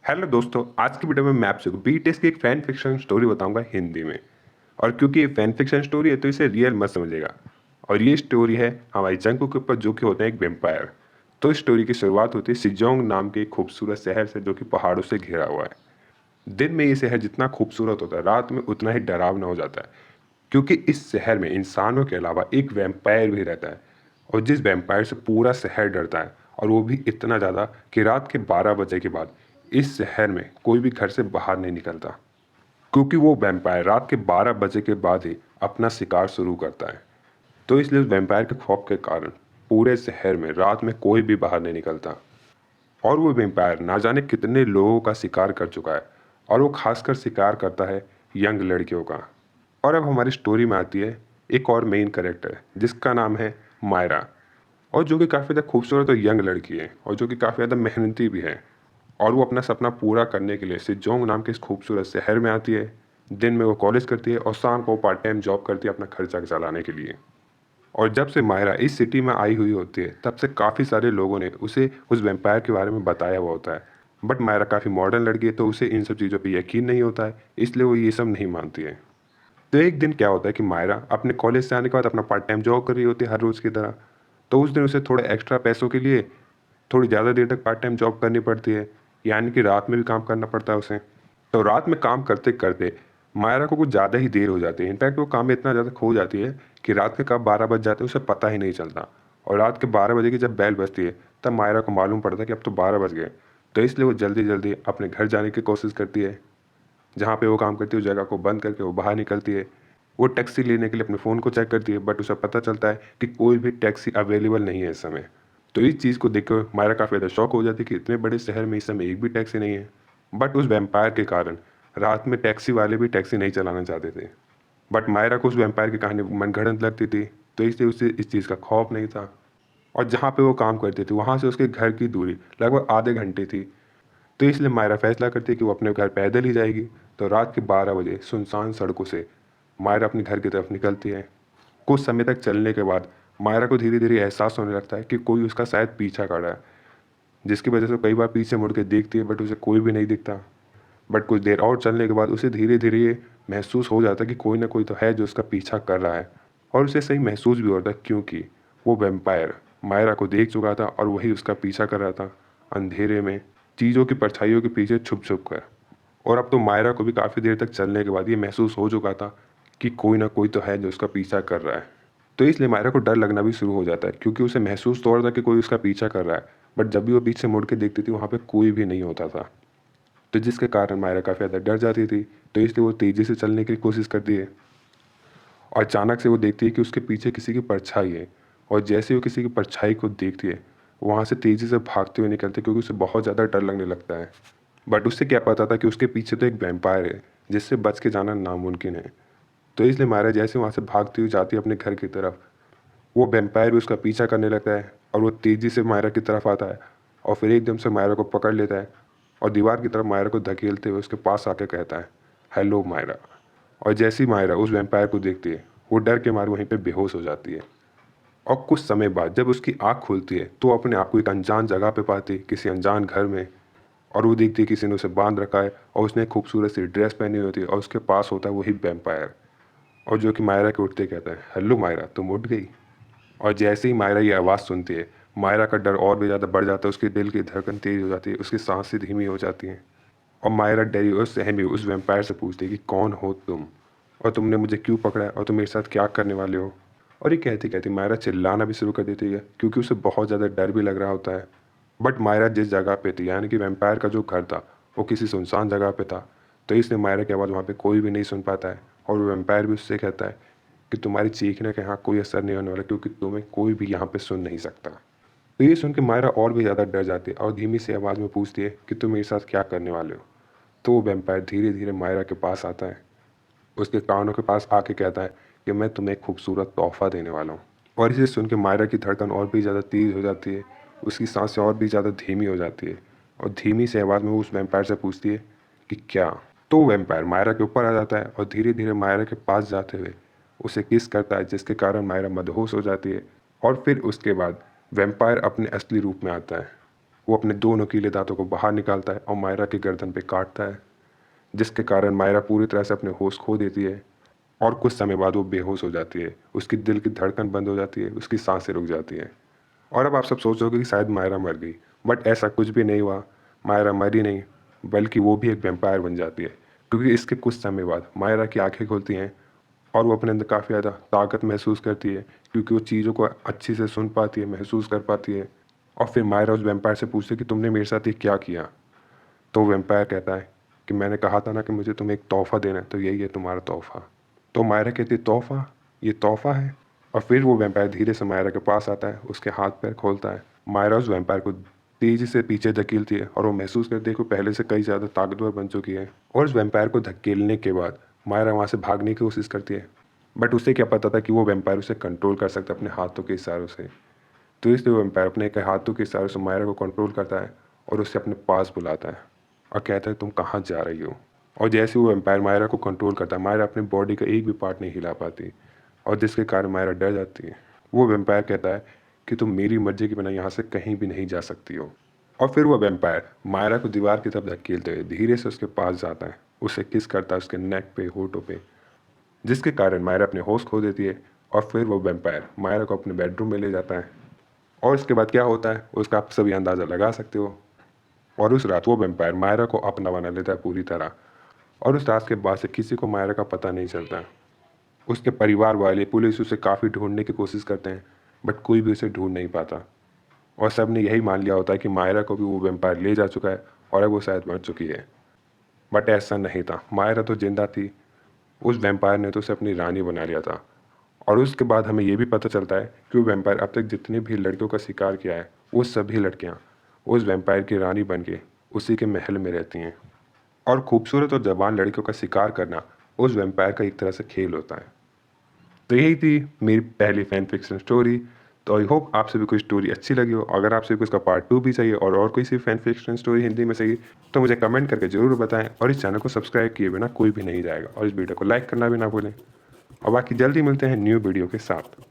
Hello दोस्तों, आज की वीडियो में मैं आपसे बीटीएस की एक फैन फिक्शन स्टोरी बताऊंगा हिंदी में। और क्योंकि ये फैन फिक्शन स्टोरी है तो इसे रियल मत समझिएगा। और ये स्टोरी है हमारी जंगकोok के ऊपर, जो कि होते हैं एक वेम्पायर। तो इस स्टोरी की शुरुआत होती है सिजोंग नाम के एक खूबसूरत शहर से, जो कि पहाड़ों से घिरा हुआ है। दिन में ये शहर जितना खूबसूरत होता है, रात में उतना ही डरावना हो जाता है। क्योंकि इस शहर में इंसानों के अलावा एक वैम्पायर भी रहता है। और जिस वैम्पायर से पूरा शहर डरता है, और वो भी इतना ज़्यादा कि रात के 12 बजे के बाद इस शहर में कोई भी घर से बाहर नहीं निकलता। क्योंकि वो वैम्पायर रात के 12 बजे के बाद ही अपना शिकार शुरू करता है। तो इसलिए उस वैम्पायर के खौफ के कारण पूरे शहर में रात में कोई भी बाहर नहीं निकलता। और वो वैम्पायर ना जाने कितने लोगों का शिकार कर चुका है। और वो खासकर शिकार करता है यंग लड़कियों का। और अब हमारी स्टोरी में आती है एक और मेन कैरेक्टर, जिसका नाम है मायरा। और जो कि काफ़ी ज़्यादा खूबसूरत और यंग लड़की है, और जो कि काफ़ी ज़्यादा मेहनती भी है। और वो अपना सपना पूरा करने के लिए सिजोंग नाम के इस खूबसूरत शहर में आती है। दिन में वो कॉलेज करती है और शाम को पार्ट टाइम जॉब करती है अपना खर्चा चलाने के लिए। और जब से मायरा इस सिटी में आई हुई होती है, तब से काफ़ी सारे लोगों ने उसे उस वैम्पायर के बारे में बताया हुआ होता है। बट मायरा काफ़ी मॉडर्न लड़की है, तो उसे इन सब चीज़ों पे यकीन नहीं होता है, इसलिए वो ये सब नहीं मानती है। तो एक दिन क्या होता है कि मायरा अपने कॉलेज से आने के बाद अपना पार्ट टाइम जॉब कर रही होती है हर रोज़ की तरह। तो उस दिन उसे थोड़े एक्स्ट्रा पैसों के लिए थोड़ी ज़्यादा देर तक पार्ट टाइम जॉब करनी पड़ती है, यानी कि रात में भी काम करना पड़ता है उसे। तो रात में काम करते-करते मायरा को कुछ ज़्यादा ही देर हो जाती है। इनफैक्ट वो काम में इतना ज़्यादा खो जाती है कि रात के कब 12 बज जाते हैं उसे पता ही नहीं चलता। और रात के 12 बजे की जब बेल बजती है, तब मायरा को मालूम पड़ता है कि अब तो 12 बज गए। तो इसलिए वो जल्दी-जल्दी अपने घर जाने की कोशिश करती है। जहाँ पे वो काम करती है उस जगह को बंद करके वो बाहर निकलती है। वो टैक्सी लेने के लिए अपने फ़ोन को चेक करती है, बट उसे पता चलता है कि कोई भी टैक्सी अवेलेबल नहीं है इस समय। तो इस चीज़ को देखकर मायरा काफ़ी ज़्यादा शॉक हो जाती है कि इतने बड़े शहर में इस समय एक भी टैक्सी नहीं है। बट उस वैम्पायर के कारण रात में टैक्सी वाले भी टैक्सी नहीं चलाना चाहते थे। बट मायरा को उस वैम्पायर की कहानी मनगढ़ंत लगती थी, तो इसलिए उसे इस चीज़ का खौफ नहीं था। और जहाँ पे वो काम करती थी वहाँ से उसके घर की दूरी लगभग आधे घंटे थी। तो इसलिए मायरा फैसला करती है कि वो अपने घर पैदल ही जाएगी। तो रात के 12 बजे सुनसान सड़कों से मायरा अपने घर की तरफ निकलती है। कुछ समय तक चलने के बाद मायरा को धीरे-धीरे एहसास होने लगता है कि कोई उसका शायद पीछा कर रहा है, जिसकी वजह से कई बार पीछे मुड़ के देखती है, बट उसे कोई भी नहीं दिखता। बट कुछ देर और चलने के बाद उसे धीरे-धीरे ये महसूस हो जाता है कि कोई ना कोई तो है जो उसका पीछा कर रहा है। और उसे सही महसूस भी होता है, क्योंकि वो वैम्पायर मायरा को देख चुका था और वही उसका पीछा कर रहा था, अंधेरे में, चीज़ों की परछाइयों के पीछे छुप-छुप कर। और अब तो मायरा को भी काफ़ी देर तक चलने के बाद ये महसूस हो चुका था कि कोई ना कोई तो है जो उसका पीछा कर रहा है। तो इसलिए मायरा को डर लगना भी शुरू हो जाता है, क्योंकि उसे महसूस तो हो रहा था कि कोई उसका पीछा कर रहा है, बट जब भी वो पीछे मुड़ के देखती थी वहाँ पे कोई भी नहीं होता था। तो जिसके कारण मायरा काफ़ी ज़्यादा डर जाती थी, तो इसलिए वो तेज़ी से चलने की कोशिश करती है। और अचानक से वो देखती है कि उसके पीछे किसी की परछाई है। और जैसे ही वो किसी की परछाई को देखती है, वो वहाँ से तेज़ी से भागते हुए निकलती है, क्योंकि उसे बहुत ज़्यादा डर लगने लगता है। बट उसे क्या पता था कि उसके पीछे तो एक वैम्पायर है, जिससे बच के जाना नामुमकिन है। तो इसलिए मायरा जैसे वहाँ से भागती हुई जाती है अपने घर की तरफ, वो वैम्पायर भी उसका पीछा करने लगता है और वो तेज़ी से मायरा की तरफ आता है। और फिर एकदम से मायरा को पकड़ लेता है और दीवार की तरफ मायरा को धकेलते हुए उसके पास आके कहता है, हेलो मायरा। और जैसे ही मायरा उस वैम्पायर को देखती है, वो डर के मारे वहीं पे बेहोश हो जाती है। और कुछ समय बाद जब उसकी आँख खुलती है, तो वो अपने आप को एक अनजान जगह पे पाती है, किसी अनजान घर में। और वो देखती है किसी ने उसे बांध रखा है और उसने एक खूबसूरत सी ड्रेस पहनी होती है, और उसके पास होता है वही वैम्पायर। और जो कि मायरा के उठते कहता है, हेलो मायरा, तुम उठ गई। और जैसे ही मायरा ये आवाज़ सुनती है, मायरा का डर और भी ज़्यादा बढ़ जाता है, उसके दिल की धड़कन तेज़ हो जाती है, उसकी सांसें धीमी हो जाती हैं। और मायरा डरी और सहमी उस वैम्पायर से पूछती है कि कौन हो तुम? और तुमने मुझे क्यों पकड़ा है और तुम मेरे साथ क्या करने वाले हो? और ये कहते-कहते मायरा चिल्लाना भी शुरू कर देती है, क्योंकि उसे बहुत ज़्यादा डर भी लग रहा होता है। बट मायरा जिस जगह पे थी, यानी कि वैम्पायर का जो घर था, वो किसी सुनसान जगह पे था। तो इसलिए मायरा की आवाज़ वहाँ पे कोई भी नहीं सुन पाता है। और वो वैम्पायर भी उससे कहता है कि तुम्हारी चीखने का यहाँ कोई असर नहीं होने वाला, क्योंकि तुम्हें कोई भी यहाँ पे सुन नहीं सकता। तो ये सुन के मायरा और भी ज़्यादा डर जाती है और धीमी सी आवाज़ में पूछती है कि तुम मेरे साथ क्या करने वाले हो? तो वो वैम्पायर धीरे-धीरे मायरा के पास आता है। उसके कानों के पास आके कहता है कि मैं तुम्हें एक खूबसूरत तोहफ़ा देने वाला हूँ। और इसे सुन के मायरा की धड़कन और भी ज़्यादा तेज़ हो जाती है, उसकी साँसें और भी ज़्यादा धीमी हो जाती है। और धीमी सी आवाज़ में वो उस वैम्पायर से पूछती है कि क्या? तो वो वैम्पायर मायरा के ऊपर आ जाता है और धीरे-धीरे मायरा के पास जाते हुए उसे किस करता है, जिसके कारण मायरा मदहोश हो जाती है। और फिर उसके बाद वैम्पायर अपने असली रूप में आता है। वो अपने दो नुकीले दांतों को बाहर निकालता है और मायरा की गर्दन पे काटता है, जिसके कारण मायरा पूरी तरह से अपने होश खो देती है और कुछ समय बाद वो बेहोश हो जाती है। उसकी दिल की धड़कन बंद हो जाती है, उसकी सांसें रुक जाती हैं। और अब आप सब सोचोगे कि शायद मायरा मर गई, बट ऐसा कुछ भी नहीं हुआ। मायरा मरी नहीं, बल्कि वो भी एक वैम्पायर बन जाती है, क्योंकि इसके कुछ समय बाद मायरा की आंखें खुलती हैं और वो अपने अंदर काफ़ी ज़्यादा ताकत महसूस करती है, क्योंकि वो चीज़ों को अच्छी से सुन पाती है, महसूस कर पाती है। और फिर मायरा उस वैम्पायर से पूछती है कि तुमने मेरे साथ ये क्या किया। तो वैम्पायर कहता है कि मैंने कहा था ना कि मुझे तुम्हें एक तोहफ़ा देना है, तो यही है तुम्हारा तोहफ़ा। तो मायरा कहती है तोहफ़ा, ये तोहफ़ा है। और फिर वो वैम्पायर धीरे से मायरा के पास आता है, उसके हाथ पैर खोलता है। मायरा उस वैम्पायर को तेज़ी से पीछे धकेलती है और वो महसूस करती है कि वो पहले से कई ज़्यादा ताकतवर बन चुकी है। और उस वैम्पायर को धकेलने के बाद मायरा वहाँ से भागने की कोशिश करती है, बट उसे क्या पता था कि वो वैम्पायर उसे कंट्रोल कर सकता है अपने हाथों के इशारों से। तो इसलिए वो वैम्पायर अपने एक हाथों के इशारों से मायरा को कंट्रोल करता है और उसे अपने पास बुलाता है और कहता है तुम कहाँ जा रही हो। और जैसे वो वैम्पायर मायरा को कंट्रोल करता है, मायरा अपनी बॉडी का एक भी पार्ट नहीं हिला पाती और जिसके कारण मायरा डर जाती है। वो वैम्पायर कहता है कि तुम मेरी मर्जी के बिना यहाँ से कहीं भी नहीं जा सकती हो। और फिर वो वैम्पायर मायरा को दीवार की तरफ धकेलते हुए धीरे से उसके पास जाता है, उसे किस करता है उसके नेक पे, होठों पे, जिसके कारण मायरा अपने होश खो देती है। और फिर वो वैम्पायर मायरा को अपने बेडरूम में ले जाता है और इसके बाद क्या होता है उसका आप सभी अंदाज़ा लगा सकते हो। और उस रात वो वैम्पायर मायरा को अपना बना लेता है पूरी तरह। और उस रात के बाद से किसी को मायरा का पता नहीं चलता। उसके परिवार वाले, पुलिस उसे काफ़ी ढूंढने की कोशिश करते हैं, बट कोई भी उसे ढूंढ नहीं पाता। और सब ने यही मान लिया होता है कि मायरा को भी वो वैम्पायर ले जा चुका है और अब वो शायद मर चुकी है। बट ऐसा नहीं था, मायरा तो जिंदा थी। उस वैम्पायर ने तो उसे अपनी रानी बना लिया था। और उसके बाद हमें ये भी पता चलता है कि वो वैम्पायर अब तक जितनी भी लड़कियों का शिकार किया है, वो सभी लड़कियाँ उस वैम्पायर की रानी बन के उसी के महल में रहती हैं। और खूबसूरत और जवान लड़कियों का शिकार करना उस वैम्पायर का एक तरह से खेल होता है। तो यही थी मेरी पहली फैन फिक्शन स्टोरी। तो आई होप आप सभी को स्टोरी अच्छी लगी हो। अगर आप सभी को इसका पार्ट 2 भी चाहिए और कोई सी फैन फिक्शन स्टोरी हिंदी में चाहिए, तो मुझे कमेंट करके ज़रूर बताएं। और इस चैनल को सब्सक्राइब किए बिना कोई भी नहीं जाएगा और इस वीडियो को लाइक करना भी ना भूलें। और बाकी जल्दी मिलते हैं न्यू वीडियो के साथ।